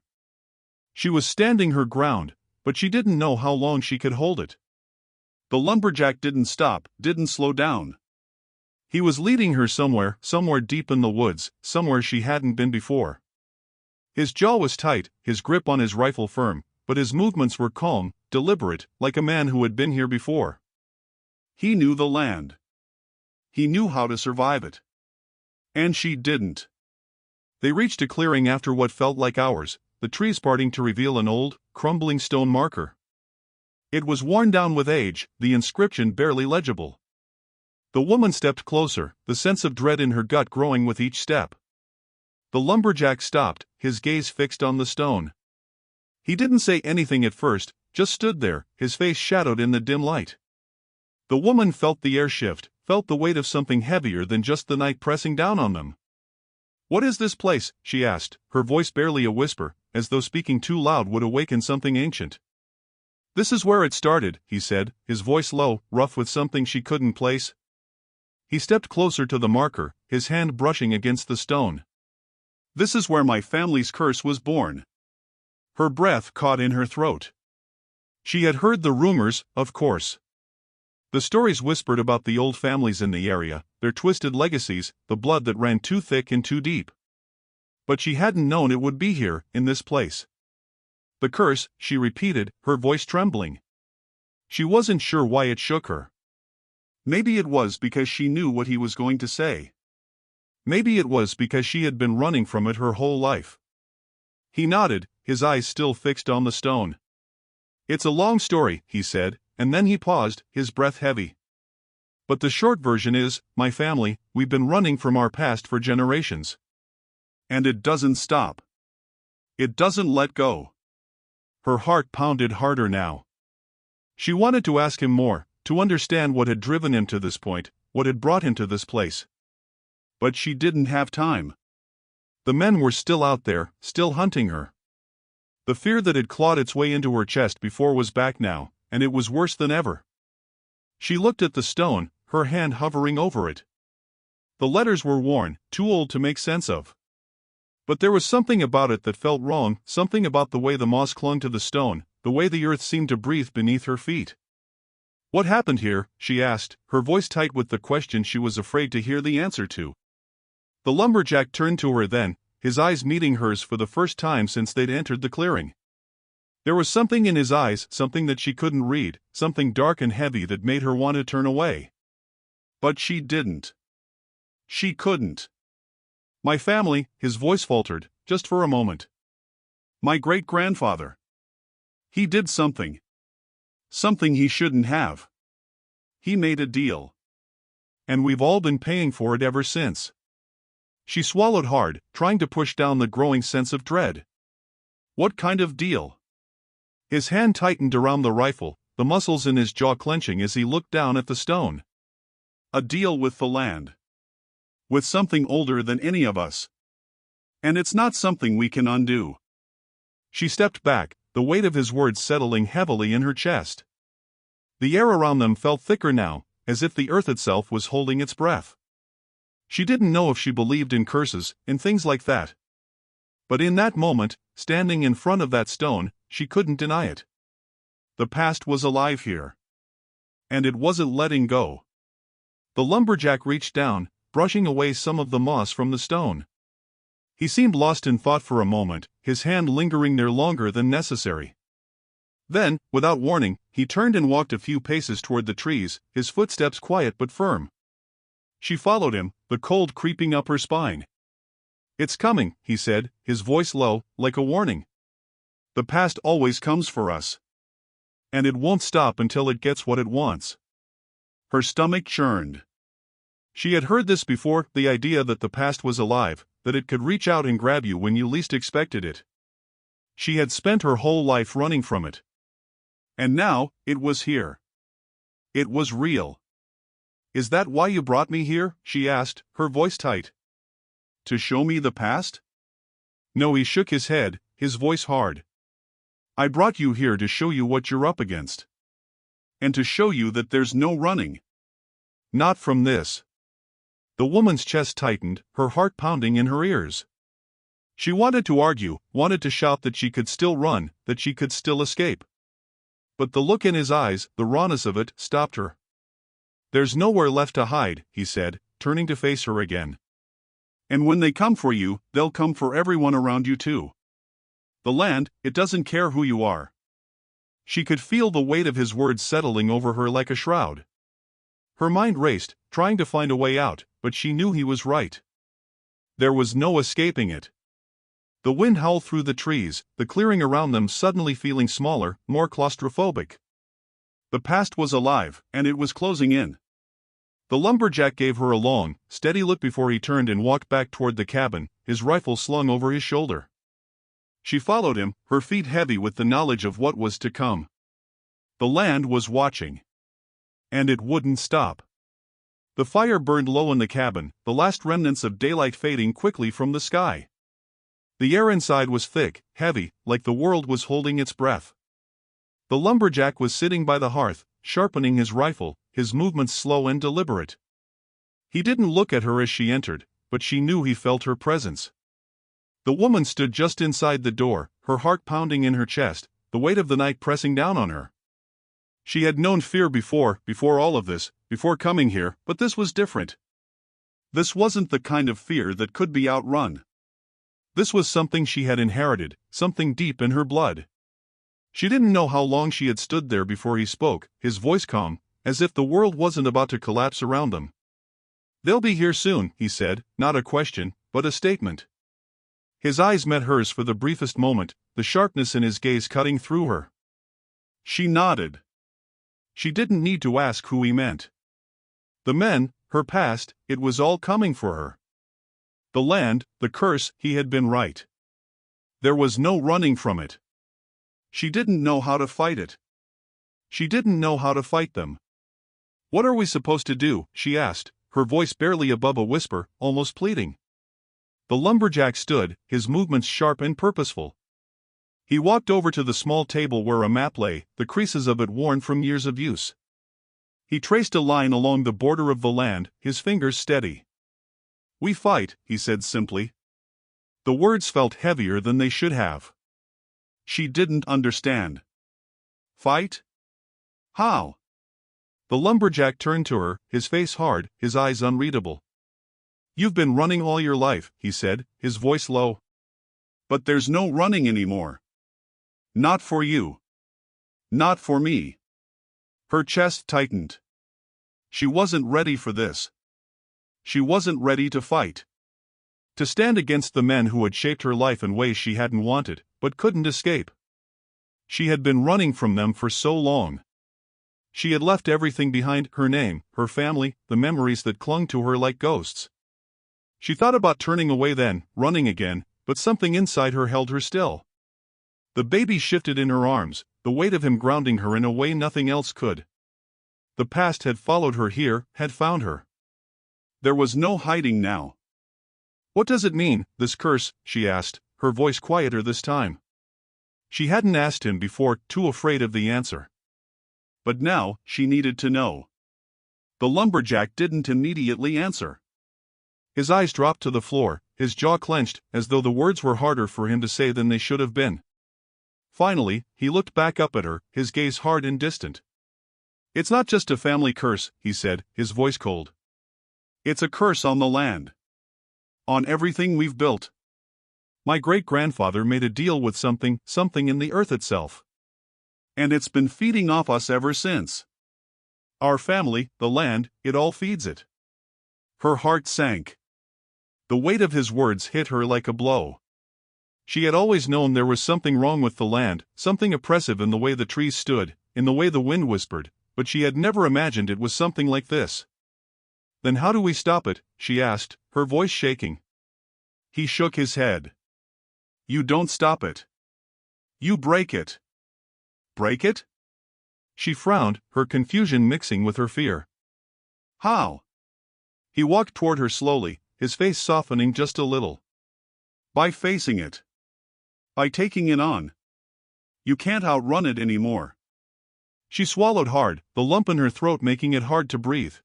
She was standing her ground, but she didn't know how long she could hold it. The lumberjack didn't stop, didn't slow down. He was leading her somewhere deep in the woods, somewhere she hadn't been before. His jaw was tight, his grip on his rifle firm, but his movements were calm, deliberate, like a man who had been here before. He knew the land. He knew how to survive it. And she didn't. They reached a clearing after what felt like hours, the trees parting to reveal an old, crumbling stone marker. It was worn down with age, the inscription barely legible. The woman stepped closer, the sense of dread in her gut growing with each step. The lumberjack stopped, his gaze fixed on the stone. He didn't say anything at first, just stood there, his face shadowed in the dim light. The woman felt the air shift, felt the weight of something heavier than just the night pressing down on them. "What is this place?" she asked, her voice barely a whisper, as though speaking too loud would awaken something ancient. "This is where it started," he said, his voice low, rough with something she couldn't place. He stepped closer to the marker, his hand brushing against the stone. "This is where my family's curse was born." Her breath caught in her throat. She had heard the rumors, of course. The stories whispered about the old families in the area, their twisted legacies, the blood that ran too thick and too deep. But she hadn't known it would be here, in this place. "The curse," she repeated, her voice trembling. She wasn't sure why it shook her. Maybe it was because she knew what he was going to say. Maybe it was because she had been running from it her whole life. He nodded, his eyes still fixed on the stone. "It's a long story," he said, and then he paused, his breath heavy. "But the short version is, my family, we've been running from our past for generations. And it doesn't stop. It doesn't let go." Her heart pounded harder now. She wanted to ask him more, to understand what had driven him to this point, what had brought him to this place. But she didn't have time. The men were still out there, still hunting her. The fear that had clawed its way into her chest before was back now, and it was worse than ever. She looked at the stone, her hand hovering over it. The letters were worn, too old to make sense of. But there was something about it that felt wrong, something about the way the moss clung to the stone, the way the earth seemed to breathe beneath her feet. "What happened here?" she asked, her voice tight with the question she was afraid to hear the answer to. The lumberjack turned to her then, his eyes meeting hers for the first time since they'd entered the clearing. There was something in his eyes, something that she couldn't read, something dark and heavy that made her want to turn away. But she didn't. She couldn't. "My family," his voice faltered, just for a moment. "My great-grandfather. He did something. Something he shouldn't have. He made a deal. And we've all been paying for it ever since." She swallowed hard, trying to push down the growing sense of dread. What kind of deal? His hand tightened around the rifle, the muscles in his jaw clenching as he looked down at the stone. "A deal with the land. With something older than any of us. And it's not something we can undo." She stepped back, the weight of his words settling heavily in her chest. The air around them felt thicker now, as if the earth itself was holding its breath. She didn't know if she believed in curses, in things like that. But in that moment, standing in front of that stone, she couldn't deny it. The past was alive here. And it wasn't letting go. The lumberjack reached down, brushing away some of the moss from the stone. He seemed lost in thought for a moment, his hand lingering there longer than necessary. Then, without warning, he turned and walked a few paces toward the trees, his footsteps quiet but firm. She followed him, the cold creeping up her spine. "It's coming," he said, his voice low, like a warning. "The past always comes for us. And it won't stop until it gets what it wants." Her stomach churned. She had heard this before, the idea that the past was alive, that it could reach out and grab you when you least expected it. She had spent her whole life running from it. And now, it was here. It was real. "Is that why you brought me here?" she asked, her voice tight. To show me the past? No, he shook his head, his voice hard. I brought you here to show you what you're up against. And to show you that there's no running. Not from this. The woman's chest tightened, her heart pounding in her ears. She wanted to argue, wanted to shout that she could still run, that she could still escape. But the look in his eyes, the rawness of it, stopped her. There's nowhere left to hide, he said, turning to face her again. And when they come for you, they'll come for everyone around you too. The land, it doesn't care who you are. She could feel the weight of his words settling over her like a shroud. Her mind raced, trying to find a way out, but she knew he was right. There was no escaping it. The wind howled through the trees, the clearing around them suddenly feeling smaller, more claustrophobic. The past was alive, and it was closing in. The lumberjack gave her a long, steady look before he turned and walked back toward the cabin, his rifle slung over his shoulder. She followed him, her feet heavy with the knowledge of what was to come. The land was watching. And it wouldn't stop. The fire burned low in the cabin, the last remnants of daylight fading quickly from the sky. The air inside was thick, heavy, like the world was holding its breath. The lumberjack was sitting by the hearth, sharpening his rifle, his movements slow and deliberate. He didn't look at her as she entered, but she knew he felt her presence. The woman stood just inside the door, her heart pounding in her chest, the weight of the night pressing down on her. She had known fear before all of this, before coming here, but this was different. This wasn't the kind of fear that could be outrun. This was something she had inherited, something deep in her blood. She didn't know how long she had stood there before he spoke, his voice calm, as if the world wasn't about to collapse around them. They'll be here soon, he said, not a question, but a statement. His eyes met hers for the briefest moment, the sharpness in his gaze cutting through her. She nodded. She didn't need to ask who he meant. The men, her past, it was all coming for her. The land, the curse, he had been right. There was no running from it. She didn't know how to fight it. She didn't know how to fight them. What are we supposed to do? She asked, her voice barely above a whisper, almost pleading. The lumberjack stood, his movements sharp and purposeful. He walked over to the small table where a map lay, the creases of it worn from years of use. He traced a line along the border of the land, his fingers steady. We fight, he said simply. The words felt heavier than they should have. She didn't understand. Fight? How? The lumberjack turned to her, his face hard, his eyes unreadable. You've been running all your life, he said, his voice low. But there's no running anymore. Not for you. Not for me. Her chest tightened. She wasn't ready for this. She wasn't ready to fight. To stand against the men who had shaped her life in ways she hadn't wanted, but couldn't escape. She had been running from them for so long. She had left everything behind, her name, her family, the memories that clung to her like ghosts. She thought about turning away then, running again, but something inside her held her still. The baby shifted in her arms, the weight of him grounding her in a way nothing else could. The past had followed her here, had found her. There was no hiding now. What does it mean, this curse? She asked, her voice quieter this time. She hadn't asked him before, too afraid of the answer. But now, she needed to know. The lumberjack didn't immediately answer. His eyes dropped to the floor, his jaw clenched, as though the words were harder for him to say than they should have been. Finally, he looked back up at her, his gaze hard and distant. It's not just a family curse, he said, his voice cold. It's a curse on the land. On everything we've built. My great-grandfather made a deal with something in the earth itself. And it's been feeding off us ever since. Our family, the land, it all feeds it. Her heart sank. The weight of his words hit her like a blow. She had always known there was something wrong with the land, something oppressive in the way the trees stood, in the way the wind whispered, but she had never imagined it was something like this. Then how do we stop it? She asked, her voice shaking. He shook his head. You don't stop it. You break it. Break it? She frowned, her confusion mixing with her fear. How? He walked toward her slowly, his face softening just a little. By facing it. By taking it on. You can't outrun it anymore. She swallowed hard, the lump in her throat making it hard to breathe.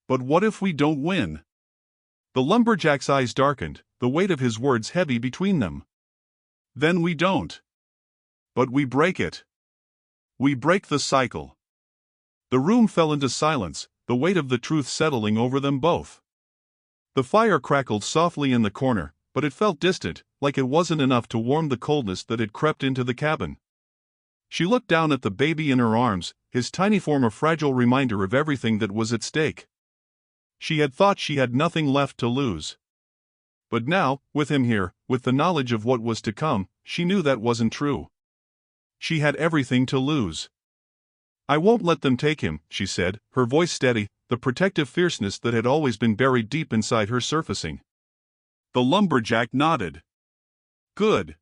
But what if we don't win? The lumberjack's eyes darkened, the weight of his words heavy between them. Then we don't. But we break it. We break the cycle. The room fell into silence, the weight of the truth settling over them both. The fire crackled softly in the corner, but it felt distant, like it wasn't enough to warm the coldness that had crept into the cabin. She looked down at the baby in her arms, his tiny form a fragile reminder of everything that was at stake. She had thought she had nothing left to lose. But now, with him here, with the knowledge of what was to come, she knew that wasn't true. She had everything to lose. I won't let them take him, she said, her voice steady, the protective fierceness that had always been buried deep inside her surfacing. The lumberjack nodded. Good.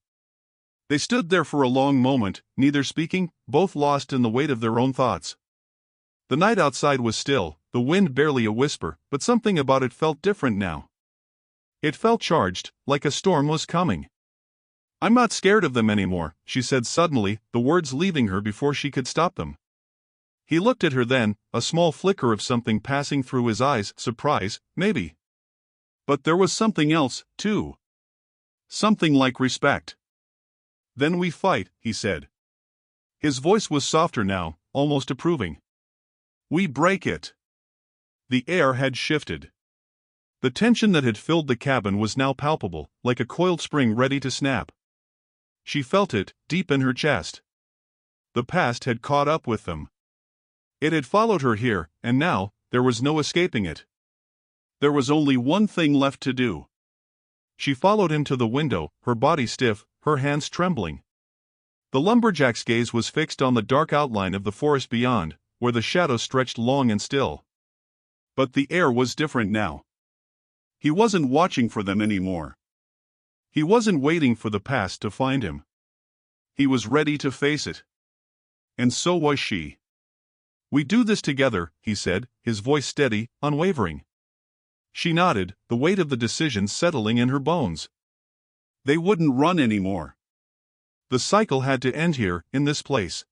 They stood there for a long moment, neither speaking, both lost in the weight of their own thoughts. The night outside was still, the wind barely a whisper, but something about it felt different now. It felt charged, like a storm was coming. I'm not scared of them anymore, she said suddenly, the words leaving her before she could stop them. He looked at her then, a small flicker of something passing through his eyes, surprise, maybe. But there was something else, too. Something like respect. Then we fight, he said. His voice was softer now, almost approving. We break it. The air had shifted. The tension that had filled the cabin was now palpable, like a coiled spring ready to snap. She felt it, deep in her chest. The past had caught up with them. It had followed her here, and now, there was no escaping it. There was only one thing left to do. She followed him to the window, her body stiff, her hands trembling. The lumberjack's gaze was fixed on the dark outline of the forest beyond, where the shadows stretched long and still. But the air was different now. He wasn't watching for them anymore. He wasn't waiting for the past to find him. He was ready to face it. And so was she. We do this together, he said, his voice steady, unwavering. She nodded, the weight of the decision settling in her bones. They wouldn't run anymore. The cycle had to end here, in this place.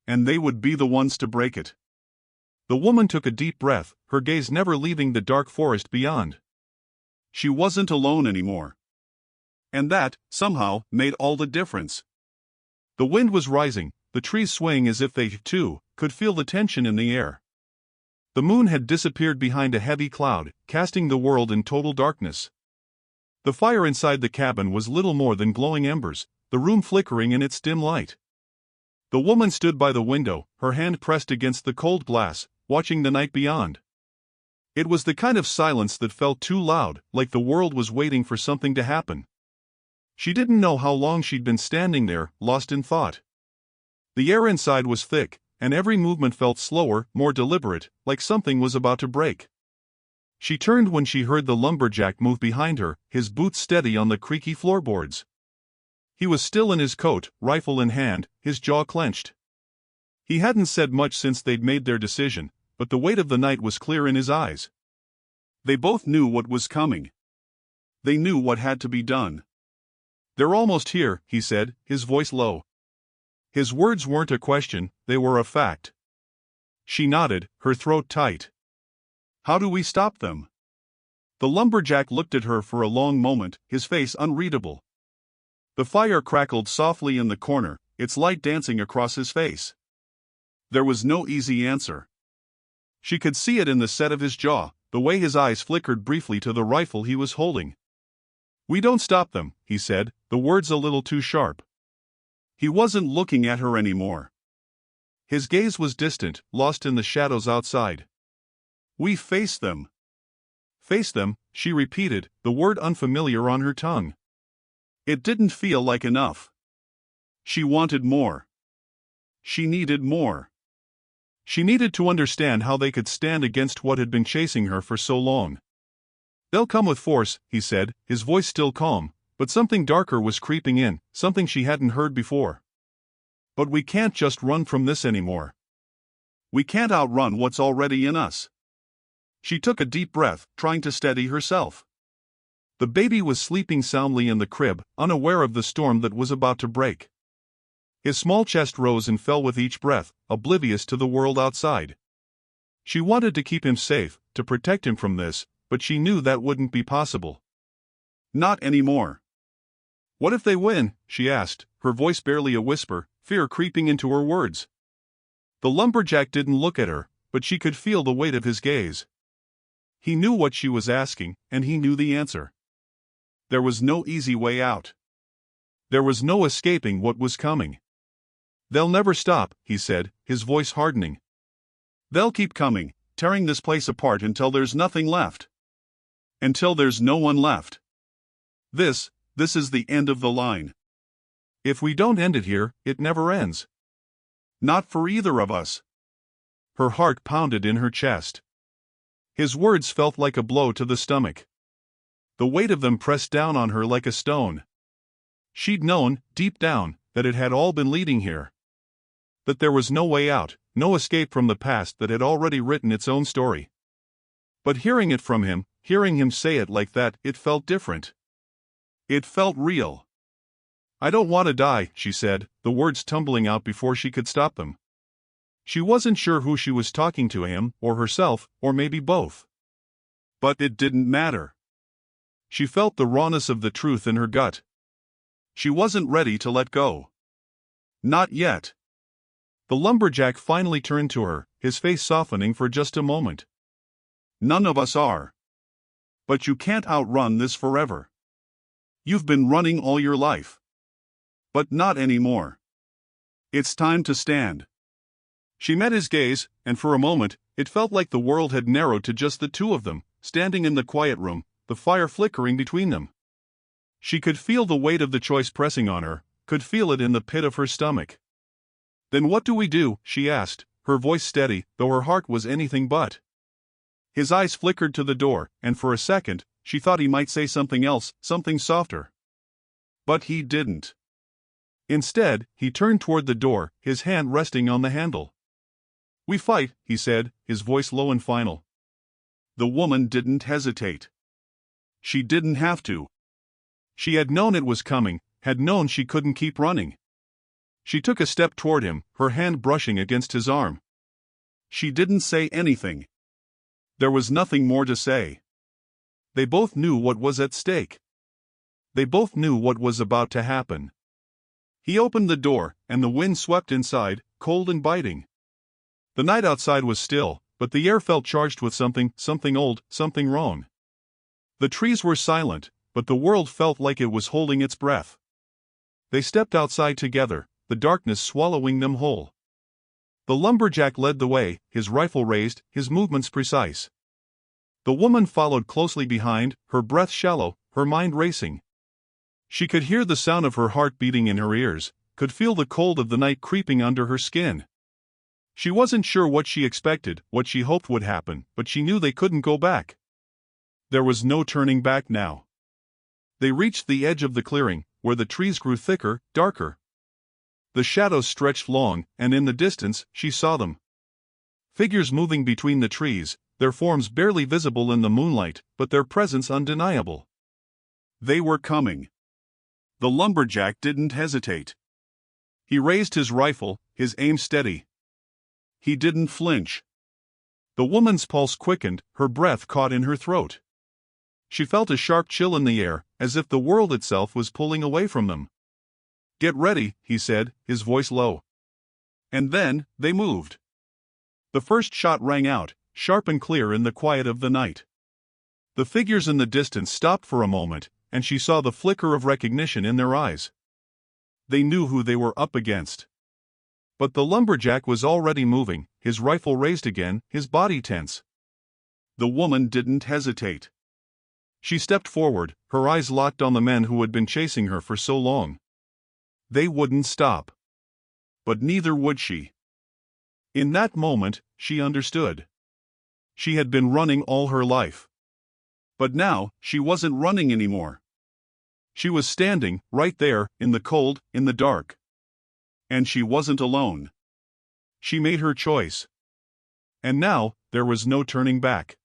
And they would be the ones to break it. The woman took a deep breath, her gaze never leaving the dark forest beyond. She wasn't alone anymore. And that, somehow, made all the difference. The wind was rising, the trees swaying as if they, too, could feel the tension in the air. The moon had disappeared behind a heavy cloud, casting the world in total darkness. The fire inside the cabin was little more than glowing embers, the room flickering in its dim light. The woman stood by the window, her hand pressed against the cold glass, watching the night beyond. It was the kind of silence that felt too loud, like the world was waiting for something to happen. She didn't know how long she'd been standing there, lost in thought. The air inside was thick, and every movement felt slower, more deliberate, like something was about to break. She turned when she heard the lumberjack move behind her, his boots steady on the creaky floorboards. He was still in his coat, rifle in hand, his jaw clenched. He hadn't said much since they'd made their decision, but the weight of the night was clear in his eyes. They both knew what was coming. They knew what had to be done. They're almost here, he said, his voice low. His words weren't a question, they were a fact. She nodded, her throat tight. How do we stop them? The lumberjack looked at her for a long moment, his face unreadable. The fire crackled softly in the corner, its light dancing across his face. There was no easy answer. She could see it in the set of his jaw, the way his eyes flickered briefly to the rifle he was holding. We don't stop them, he said, the words a little too sharp. He wasn't looking at her anymore. His gaze was distant, lost in the shadows outside. We face them. Face them, she repeated, the word unfamiliar on her tongue. It didn't feel like enough. She wanted more. She needed more. She needed to understand how they could stand against what had been chasing her for so long. They'll come with force, he said, his voice still calm, but something darker was creeping in, something she hadn't heard before. But we can't just run from this anymore. We can't outrun what's already in us. She took a deep breath, trying to steady herself. The baby was sleeping soundly in the crib, unaware of the storm that was about to break. His small chest rose and fell with each breath, oblivious to the world outside. She wanted to keep him safe, to protect him from this, but she knew that wouldn't be possible. Not anymore. What if they win? She asked, her voice barely a whisper, fear creeping into her words. The lumberjack didn't look at her, but she could feel the weight of his gaze. He knew what she was asking, and he knew the answer. There was no easy way out. There was no escaping what was coming. They'll never stop, he said, his voice hardening. They'll keep coming, tearing this place apart until there's nothing left. Until there's no one left. This is the end of the line. If we don't end it here, it never ends. Not for either of us. Her heart pounded in her chest. His words felt like a blow to the stomach. The weight of them pressed down on her like a stone. She'd known, deep down, that it had all been leading here. That there was no way out, no escape from the past that had already written its own story. But hearing it from him, hearing him say it like that, it felt different. It felt real. I don't want to die, she said, the words tumbling out before she could stop them. She wasn't sure who she was talking to, him, or herself, or maybe both. But it didn't matter. She felt the rawness of the truth in her gut. She wasn't ready to let go. Not yet. The lumberjack finally turned to her, his face softening for just a moment. None of us are. But you can't outrun this forever. You've been running all your life. But not anymore. It's time to stand. She met his gaze, and for a moment, it felt like the world had narrowed to just the two of them, standing in the quiet room, the fire flickering between them. She could feel the weight of the choice pressing on her, could feel it in the pit of her stomach. Then what do we do? She asked, her voice steady, though her heart was anything but. His eyes flickered to the door, and for a second, she thought he might say something else, something softer. But he didn't. Instead, he turned toward the door, his hand resting on the handle. We fight, he said, his voice low and final. The woman didn't hesitate. She didn't have to. She had known it was coming, had known she couldn't keep running. She took a step toward him, her hand brushing against his arm. She didn't say anything. There was nothing more to say. They both knew what was at stake. They both knew what was about to happen. He opened the door, and the wind swept inside, cold and biting. The night outside was still, but the air felt charged with something old, something wrong. The trees were silent, but the world felt like it was holding its breath. They stepped outside together, the darkness swallowing them whole. The lumberjack led the way, his rifle raised, his movements precise. The woman followed closely behind, her breath shallow, her mind racing. She could hear the sound of her heart beating in her ears, could feel the cold of the night creeping under her skin. She wasn't sure what she expected, what she hoped would happen, but she knew they couldn't go back. There was no turning back now. They reached the edge of the clearing, where the trees grew thicker, darker. The shadows stretched long, and in the distance, she saw them. Figures moving between the trees, their forms barely visible in the moonlight, but their presence undeniable. They were coming. The lumberjack didn't hesitate. He raised his rifle, his aim steady. He didn't flinch. The woman's pulse quickened, her breath caught in her throat. She felt a sharp chill in the air, as if the world itself was pulling away from them. Get ready, he said, his voice low. And then, they moved. The first shot rang out, sharp and clear in the quiet of the night. The figures in the distance stopped for a moment, and she saw the flicker of recognition in their eyes. They knew who they were up against. But the lumberjack was already moving, his rifle raised again, his body tense. The woman didn't hesitate. She stepped forward, her eyes locked on the men who had been chasing her for so long. They wouldn't stop. But neither would she. In that moment, she understood. She had been running all her life. But now, she wasn't running anymore. She was standing, right there, in the cold, in the dark. And she wasn't alone. She made her choice. And now, there was no turning back.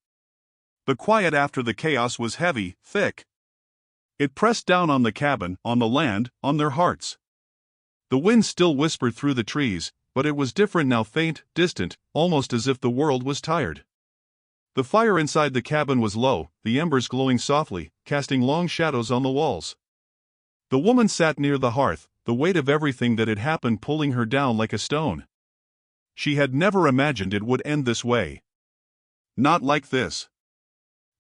The quiet after the chaos was heavy, thick. It pressed down on the cabin, on the land, on their hearts. The wind still whispered through the trees, but it was different now, faint, distant, almost as if the world was tired. The fire inside the cabin was low, the embers glowing softly, casting long shadows on the walls. The woman sat near the hearth, the weight of everything that had happened pulling her down like a stone. She had never imagined it would end this way. Not like this.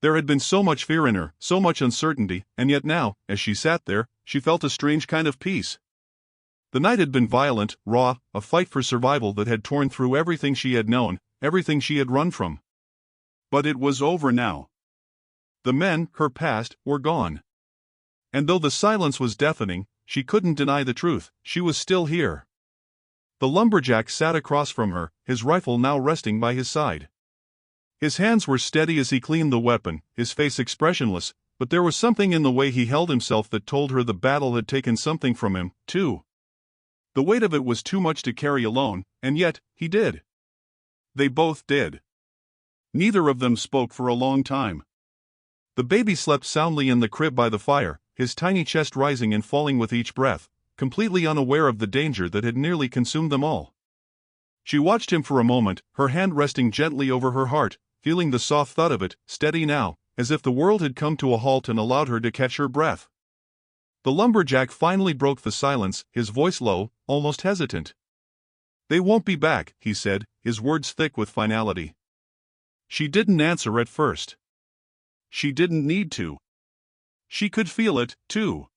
There had been so much fear in her, so much uncertainty, and yet now, as she sat there, she felt a strange kind of peace. The night had been violent, raw, a fight for survival that had torn through everything she had known, everything she had run from. But it was over now. The men, her past, were gone. And though the silence was deafening, she couldn't deny the truth, she was still here. The lumberjack sat across from her, his rifle now resting by his side. His hands were steady as he cleaned the weapon, his face expressionless, but there was something in the way he held himself that told her the battle had taken something from him, too. The weight of it was too much to carry alone, and yet, he did. They both did. Neither of them spoke for a long time. The baby slept soundly in the crib by the fire, his tiny chest rising and falling with each breath, completely unaware of the danger that had nearly consumed them all. She watched him for a moment, her hand resting gently over her heart, feeling the soft thud of it, steady now, as if the world had come to a halt and allowed her to catch her breath. The lumberjack finally broke the silence, his voice low, almost hesitant. "They won't be back," he said, his words thick with finality. She didn't answer at first. She didn't need to. She could feel it, too.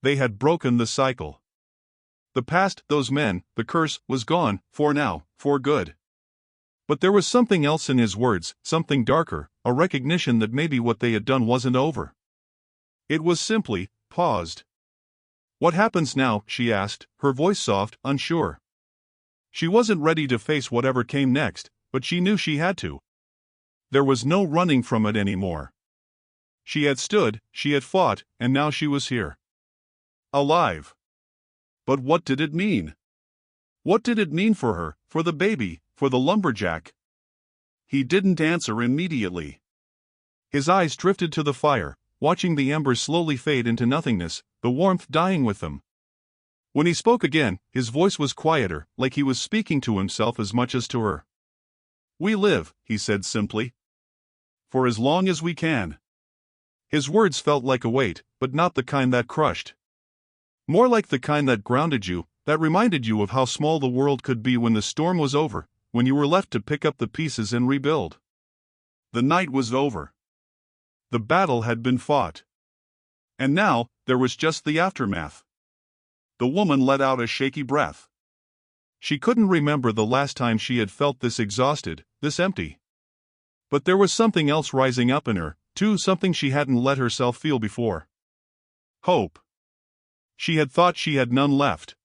They had broken the cycle. The past, those men, the curse, was gone, for now, for good. But there was something else in his words, something darker, a recognition that maybe what they had done wasn't over. It was simply paused. "What happens now?" she asked, her voice soft, unsure. She wasn't ready to face whatever came next, but she knew she had to. There was no running from it anymore. She had stood, she had fought, and now she was here. Alive. But what did it mean? What did it mean for her, for the baby, for the lumberjack? He didn't answer immediately. His eyes drifted to the fire, watching the embers slowly fade into nothingness, the warmth dying with them. When he spoke again, his voice was quieter, like he was speaking to himself as much as to her. "We live," he said simply. "For as long as we can." His words felt like a weight, but not the kind that crushed. More like the kind that grounded you, that reminded you of how small the world could be when the storm was over, when you were left to pick up the pieces and rebuild. The night was over. The battle had been fought. And now, there was just the aftermath. The woman let out a shaky breath. She couldn't remember the last time she had felt this exhausted, this empty. But there was something else rising up in her, too, something she hadn't let herself feel before. Hope. She had thought she had none left.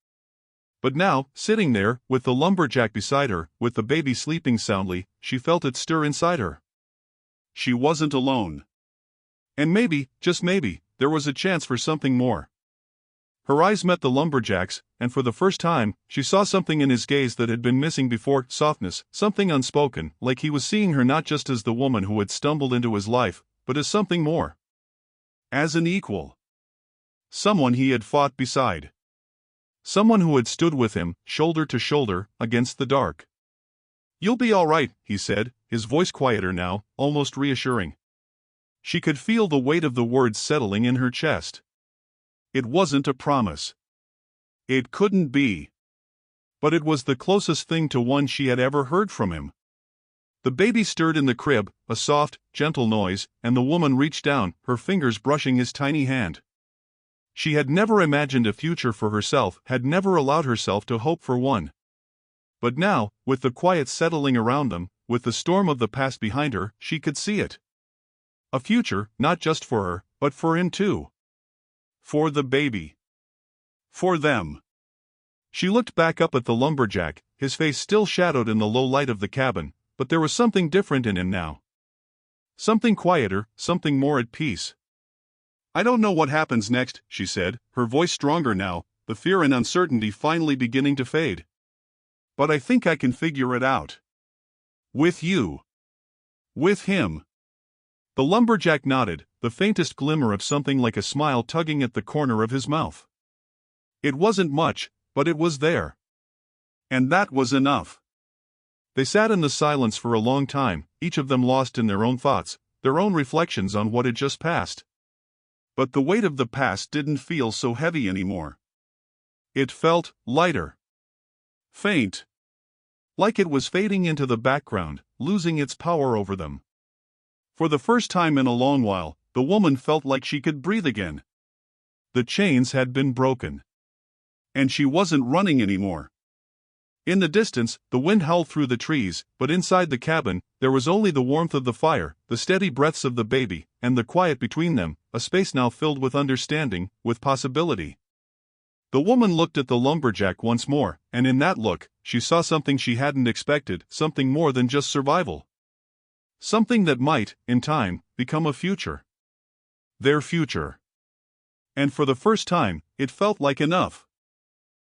But now, sitting there, with the lumberjack beside her, with the baby sleeping soundly, she felt it stir inside her. She wasn't alone. And maybe, just maybe, there was a chance for something more. Her eyes met the lumberjack's, and for the first time, she saw something in his gaze that had been missing before, softness, something unspoken, like he was seeing her not just as the woman who had stumbled into his life, but as something more. As an equal. Someone he had fought beside. Someone who had stood with him, shoulder to shoulder, against the dark. "You'll be all right," he said, his voice quieter now, almost reassuring. She could feel the weight of the words settling in her chest. It wasn't a promise. It couldn't be. But it was the closest thing to one she had ever heard from him. The baby stirred in the crib, a soft, gentle noise, and the woman reached down, her fingers brushing his tiny hand. She had never imagined a future for herself, had never allowed herself to hope for one. But now, with the quiet settling around them, with the storm of the past behind her, she could see it. A future, not just for her, but for him too. For the baby. For them. She looked back up at the lumberjack, his face still shadowed in the low light of the cabin, but there was something different in him now. Something quieter, something more at peace. "I don't know what happens next," she said, her voice stronger now, the fear and uncertainty finally beginning to fade. "But I think I can figure it out. With you. With him." The lumberjack nodded, the faintest glimmer of something like a smile tugging at the corner of his mouth. It wasn't much, but it was there. And that was enough. They sat in the silence for a long time, each of them lost in their own thoughts, their own reflections on what had just passed. But the weight of the past didn't feel so heavy anymore. It felt lighter. Faint. Like it was fading into the background, losing its power over them. For the first time in a long while, the woman felt like she could breathe again. The chains had been broken. And she wasn't running anymore. In the distance, the wind howled through the trees, but inside the cabin, there was only the warmth of the fire, the steady breaths of the baby, and the quiet between them, a space now filled with understanding, with possibility. The woman looked at the lumberjack once more, and in that look, she saw something she hadn't expected, something more than just survival. Something that might, in time, become a future. Their future. And for the first time, it felt like enough.